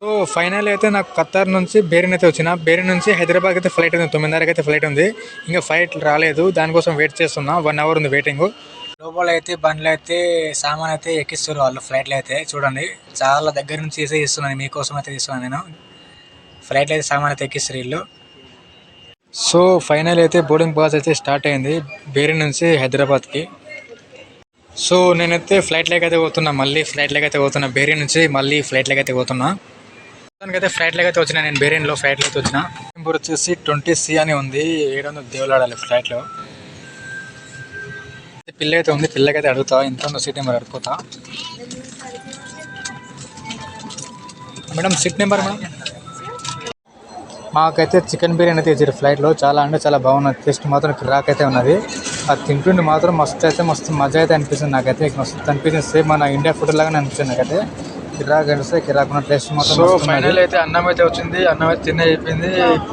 So final అయితే నాకు ఖత్తర్ నుంచి బేరిన్ అయితే వచ్చిన. బేరిన్ నుంచి హైదరాబాద్ అయితే ఫ్లైట్ ఉంది, 9:30కి అయితే ఫ్లైట్ ఉంది. ఇంకా ఫ్లైట్ రాలేదు, దానికోసం వెయిట్ చేస్తున్నా. 1 అవర్ ఉంది వెయిటింగ్. లోపల అయితే బండ్లు అయితే సామాన్ అయితే ఎక్కిస్తారు వాళ్ళు ఫ్లైట్లో అయితే. చూడండి చాలా దగ్గర నుంచి తీసే ఇస్తున్నాను, మీకోసం అయితే ఇస్తున్నాను నేను. ఫ్లైట్లో అయితే సామాన్ అయితే ఎక్కిస్తారు వీళ్ళు. సో ఫైనల్ అయితే బోర్డింగ్ పాస్ అయితే స్టార్ట్ అయింది బేరిన్ నుంచి హైదరాబాద్కి. సో నేనైతే ఫ్లైట్లోకి అయితే పోతున్నా, మళ్ళీ ఫ్లైట్లోకి అయితే పోతున్నా. బేరిన్ నుంచి మళ్ళీ ఫ్లైట్లోకి అయితే పోతున్నా. దానికైతే ఫ్లైట్లోకి అయితే వచ్చిన నేను. బేరిన్లో ఫ్లైట్లో అయితే వచ్చిన. నెంబర్ వచ్చేసి 20C అని ఉంది. 700 దేవులాడాలి ఫ్లైట్లో. పిల్ల అయితే ఉంది, పిల్లకైతే అడుగుతా ఎంత ఉందో సీట్ నెంబర్ అడుగుతా. Madam seat number madam. మాకైతే చికెన్ బిర్యానీ అయితే ఇచ్చారు ఫ్లైట్లో. చాలా అంటే చాలా బాగున్నది. టేస్ట్ మాత్రం కిరాక్ అయితే ఉన్నది. అది తింటుండే మాత్రం మస్తు మజా అయితే అనిపిస్తుంది నాకైతే. మస్తు అనిపిస్తుంది, సేమ్ మన ఇండియా ఫుడ్ లాగానే అనిపిస్తుంది నాకైతే. కిరాక్ అనిపిస్తే కిరాక్ ఉన్న టేస్ట్ మాత్రం. సో ఫైనల్ అయితే అన్నం అయితే వచ్చింది. అన్నం అయితే తిన్న అయిపోయింది.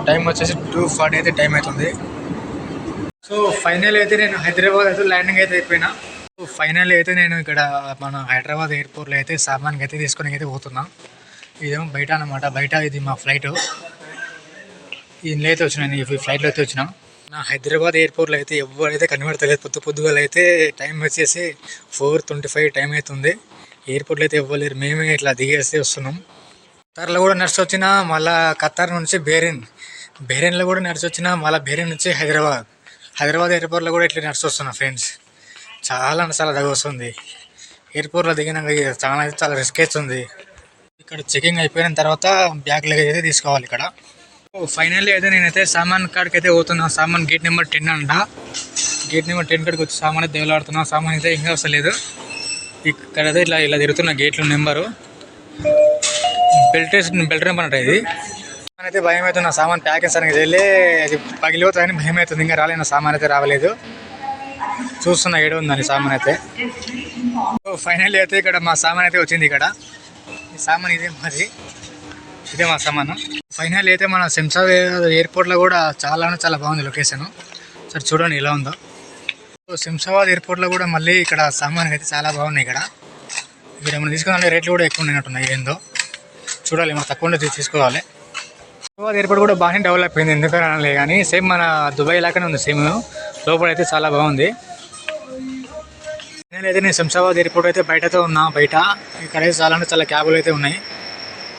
టైం వచ్చేసి 2:40 అయితే టైం అవుతుంది. సో ఫైనల్ అయితే నేను హైదరాబాద్ అయితే ల్యాండింగ్ అయితే అయిపోయినా. సో ఫైనల్ అయితే నేను ఇక్కడ మన హైదరాబాద్ ఎయిర్పోర్ట్లో అయితే సామాన్కి అయితే తీసుకొని అయితే పోతున్నా. ఇదేమో బయట అనమాట, బయట ఇది మా ఫ్లైట్. ఇందులో అయితే వచ్చినాను, ఈ ఫ్లైట్లో అయితే వచ్చినా. నా హైదరాబాద్ ఎయిర్పోర్ట్లో అయితే ఎవరైతే కనబడతలేదు. పొద్దుగాల అయితే టైం వచ్చేసి 4:25 టైం అవుతుంది. ఎయిర్పోర్ట్లో అయితే ఇవ్వలేరు, మేమే ఇట్లా దిగేస్తే వస్తున్నాం. ఖత్తర్లో కూడా నడిచి వచ్చిన, మళ్ళీ ఖత్తర్ నుంచి బేరిన్లో కూడా నడిచి వచ్చిన, మళ్ళీ బేరిన్ నుంచి హైదరాబాద్ ఎయిర్పోర్ట్లో కూడా ఇట్లా నడిచి వస్తున్నా ఫ్రెండ్స్. చాలా దగ్గర వస్తుంది. ఎయిర్పోర్ట్లో దిగినాక చాలా రిస్క్ అవుతుంది. ఇక్కడ చెకింగ్ అయిపోయిన తర్వాత బ్యాగ్ లగేజ్ అయితే తీసుకోవాలి ఇక్కడ. ఫైనల్లీ అయితే నేనైతే సామాన్ కాడికి అయితే పోతున్నా. సామాన్ గేట్ నెంబర్ 10 అంట. గేట్ నెంబర్ 10 కాడికి వచ్చి సామాన్ అయితే దేవులాడుతున్నా. సామాన్ అయితే ఇంకా వస్తలేదు. ఇక్కడైతే ఇలా తిరుగుతున్న గేట్లు నెంబరు బెల్ట్ నెంబర్ అంట ఇది. అయితే భయం అవుతుంది, సామాన్ ప్యాకింగ్ సరిగ్గా వెళ్ళి అది పగిలిపోతుందని భయం అవుతుంది. ఇంకా రాలేదు, సామాన్ అయితే రావలేదు. చూస్తున్నా ఏడు ఉందని సామాన్ అయితే. ఫైనల్లీ అయితే ఇక్కడ మా సామాన్ అయితే వచ్చింది. ఇక్కడ ఈ సామాన్ ఇదే మా సామాను. ఫైనల్ అయితే మన శంషాబాద్ ఎయిర్పోర్ట్లో కూడా చాలా బాగుంది లొకేషన్. సరే చూడండి ఎలా ఉందో. శంషాబాద్ ఎయిర్పోర్ట్లో కూడా మళ్ళీ ఇక్కడ సామాన్ అయితే చాలా బాగున్నాయి. ఇక్కడ మనం తీసుకోవాలంటే రేట్లు కూడా ఎక్కువ ఉన్నట్టున్నాయి. ఏందో చూడాలి, మనం తక్కువ ఉంటే తీసుకోవాలి. శంషాబాద్ ఎయిర్పోర్ట్ కూడా బాగానే డెవలప్ అయింది, ఎందుకనలే కానీ సేమ్ మన దుబాయ్ లాగానే ఉంది సేమ్. లోపల అయితే చాలా బాగుంది. నేనైతే శంషాబాద్ ఎయిర్పోర్ట్ అయితే బయటతో ఉన్నా. బయట ఇక్కడైతే చాలా క్యాబులు అయితే ఉన్నాయి.